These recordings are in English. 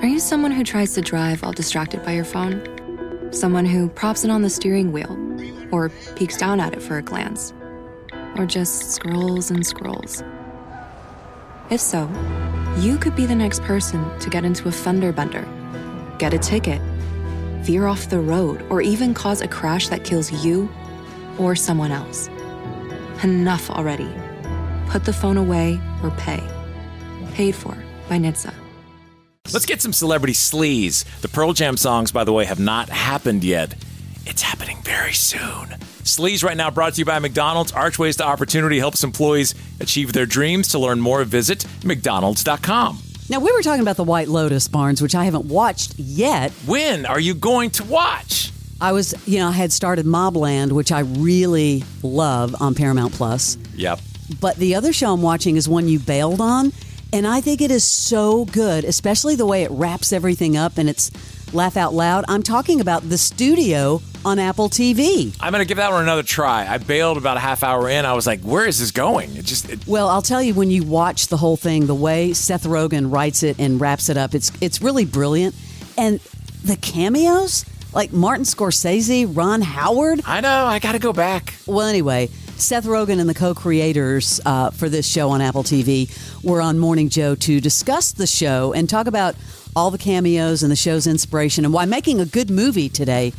Are you someone who tries to drive while distracted by your phone? Someone who props it on the steering wheel or peeks down at it for a glance? Or just scrolls and scrolls? If so, you could be the next person to get into a fender bender, get a ticket, veer off the road, or even cause a crash that kills you or someone else. Enough already. Put the phone away or pay. Paid for by NHTSA. Let's get some celebrity sleaze. The Pearl Jam songs, by the way, have not happened yet. It's happening very soon. Sleaze right now brought to you by McDonald's. Archways to Opportunity helps employees achieve their dreams. To learn more, visit mcdonalds.com. Now, we were talking about The White Lotus, Barnes, which I haven't watched yet. When are you going to watch? I had started Mobland, which I really love on Paramount Plus. Yep. But the other show I'm watching is one you bailed on, and I think it is so good, especially the way it wraps everything up and it's laugh out loud. I'm talking about The Studio on Apple TV. I'm going to give that one another try. I bailed about a half hour in. I was like, where is this going? Well, I'll tell you, when you watch the whole thing, the way Seth Rogen writes it and wraps it up, it's really brilliant. And the cameos, like Martin Scorsese, Ron Howard. I know. I got to go back. Well, anyway, Seth Rogen and the co-creators for this show on Apple TV were on Morning Joe to discuss the show and talk about all the cameos and the show's inspiration and why making a good movie today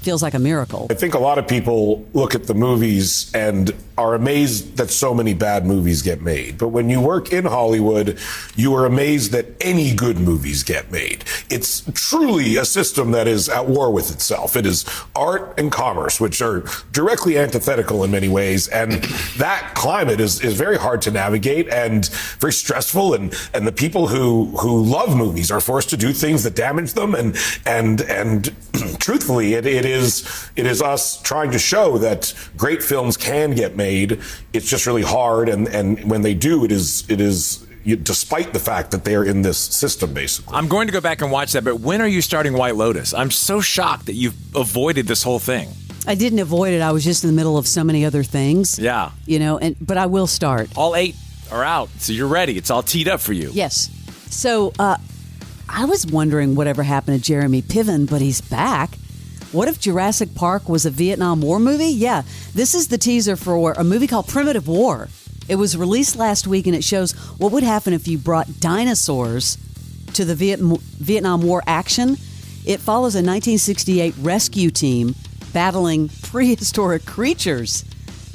feels like a miracle. I think a lot of people look at the movies and are amazed that so many bad movies get made. But when you work in Hollywood, you are amazed that any good movies get made. It's truly a system that is at war with itself. It is art and commerce, which are directly antithetical in many ways. And that climate is very hard to navigate and very stressful. And the people who love movies are forced to do things that damage them. And truthfully, it is us trying to show that great films can get made. It's just really hard, and when they do, it is despite the fact that they are in this system, basically. I'm going to go back and watch that, but when are you starting White Lotus? I'm so shocked that you've avoided this whole thing. I didn't avoid it. I was just in the middle of so many other things. Yeah. But I will start. All 8 are out, so you're ready. It's all teed up for you. Yes. So I was wondering whatever happened to Jeremy Piven, but he's back. What if Jurassic Park was a Vietnam War movie? Yeah, this is the teaser for a movie called Primitive War. It was released last week, and it shows what would happen if you brought dinosaurs to the Vietnam War action. It follows a 1968 rescue team battling prehistoric creatures.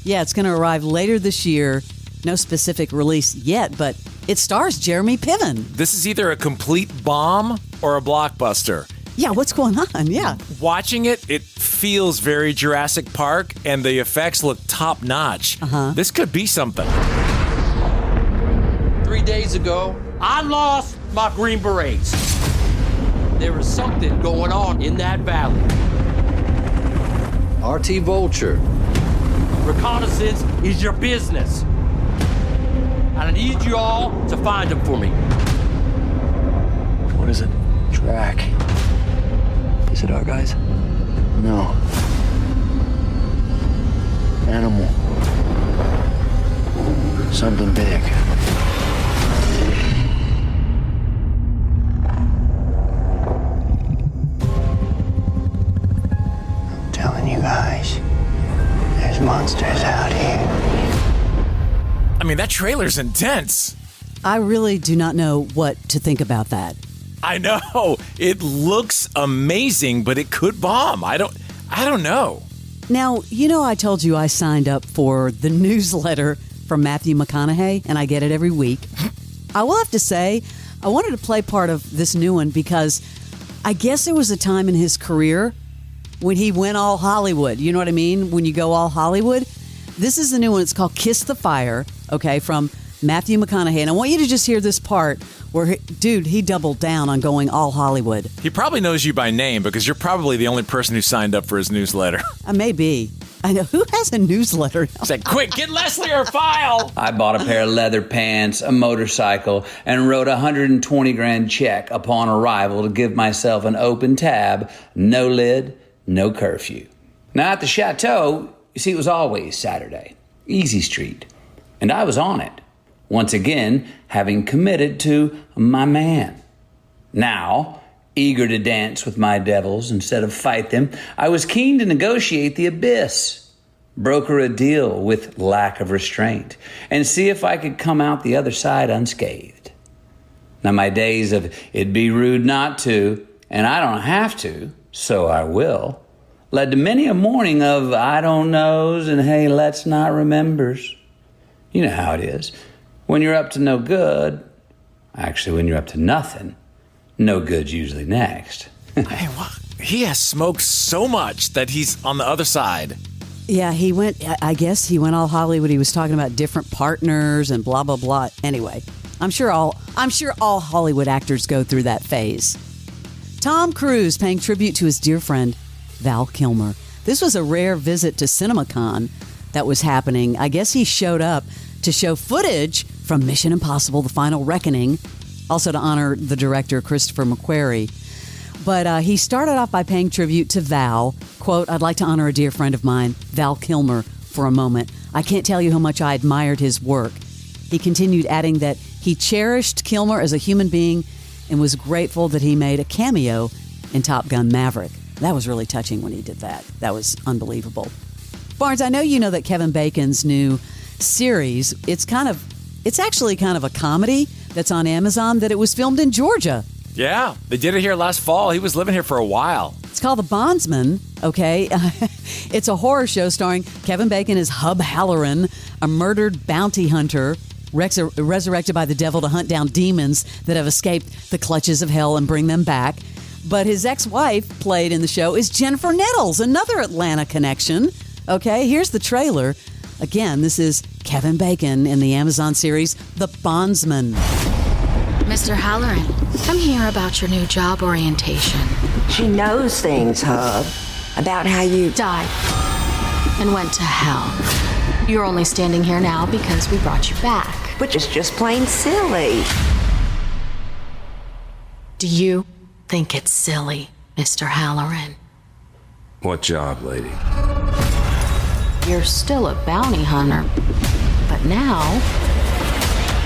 Yeah, it's going to arrive later this year. No specific release yet, but it stars Jeremy Piven. This is either a complete bomb or a blockbuster. Yeah, what's going on? Yeah. Watching it feels very Jurassic Park, and the effects look top-notch. This could be something. 3 days ago, I lost my Green Berets. There was something going on in that valley. RT Vulture. Reconnaissance is your business. And I need you all to find them for me. What is it? Track. Is it our guys? No. Animal. Something big. I'm telling you guys, there's monsters out here. I mean, that trailer's intense. I really do not know what to think about that. I know. It looks amazing, but it could bomb. I don't know. Now, I told you I signed up for the newsletter from Matthew McConaughey, and I get it every week. I will have to say, I wanted to play part of this new one because I guess there was a time in his career when he went all Hollywood. You know what I mean? When you go all Hollywood. This is the new one. It's called Kiss the Fire, okay, from Matthew McConaughey. And I want you to just hear this part where, he doubled down on going all Hollywood. He probably knows you by name because you're probably the only person who signed up for his newsletter. I may be. I know. Who has a newsletter now? He's like, quick, get Leslie her file. I bought a pair of leather pants, a motorcycle, and wrote a $120,000 check upon arrival to give myself an open tab, no lid, no curfew. Now at the chateau, you see, it was always Saturday, Easy Street, and I was on it. Once again, having committed to my man. Now, Eager to dance with my devils instead of fight them, I was keen to negotiate the abyss, broker a deal with lack of restraint, and see if I could come out the other side unscathed. Now, my days of it'd be rude not to, and I don't have to, so I will, led to many a morning of I don't knows and hey, let's not remembers. You know how it is. When you're up to no good, actually when you're up to nothing, no good's usually next. Hey, he has smoked so much that he's on the other side. Yeah, I guess he went all Hollywood. He was talking about different partners and blah, blah, blah. Anyway, I'm sure all Hollywood actors go through that phase. Tom Cruise paying tribute to his dear friend, Val Kilmer. This was a rare visit to CinemaCon that was happening. I guess he showed up to show footage from Mission Impossible: The Final Reckoning, also to honor the director, Christopher McQuarrie. But he started off by paying tribute to Val. Quote, "I'd like to honor a dear friend of mine, Val Kilmer, for a moment. I can't tell you how much I admired his work." He continued, adding that he cherished Kilmer as a human being and was grateful that he made a cameo in Top Gun Maverick. That was really touching when he did that. That was unbelievable. Barnes, I know you know that Kevin Bacon's new series, it's actually kind of a comedy that's on Amazon, that it was filmed in Georgia. Yeah, they did it here last fall. He was living here for a while. It's called The Bondsman, okay? It's a horror show starring Kevin Bacon as Hub Halloran, a murdered bounty hunter resurrected by the devil to hunt down demons that have escaped the clutches of hell and bring them back. But his ex-wife, played in the show, is Jennifer Nettles, another Atlanta connection. Okay, here's the trailer. Again, this is Kevin Bacon in the Amazon series, The Bondsman. Mr. Halloran, I'm here about your new job orientation. She knows things, Hub, about how you died and went to hell. You're only standing here now because we brought you back. Which is just plain silly. Do you think it's silly, Mr. Halloran? What job, lady? You're still a bounty hunter, but now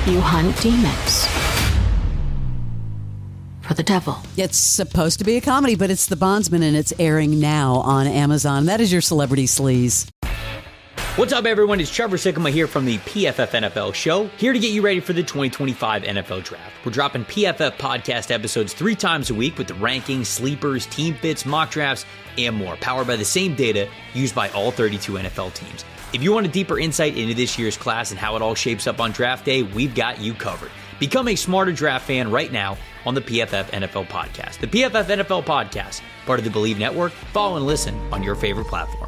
you hunt demons for the devil. It's supposed to be a comedy, but it's The Bondsman, and it's airing now on Amazon. That is your Celebrity Sleaze. What's up, everyone? It's Trevor Sikkema here from the PFF NFL Show, here to get you ready for the 2025 NFL Draft. We're dropping PFF podcast episodes 3 times a week with the rankings, sleepers, team fits, mock drafts, and more, powered by the same data used by all 32 NFL teams. If you want a deeper insight into this year's class and how it all shapes up on draft day, we've got you covered. Become a smarter draft fan right now on the PFF NFL Podcast. The PFF NFL Podcast, part of the Believe Network. Follow and listen on your favorite platform.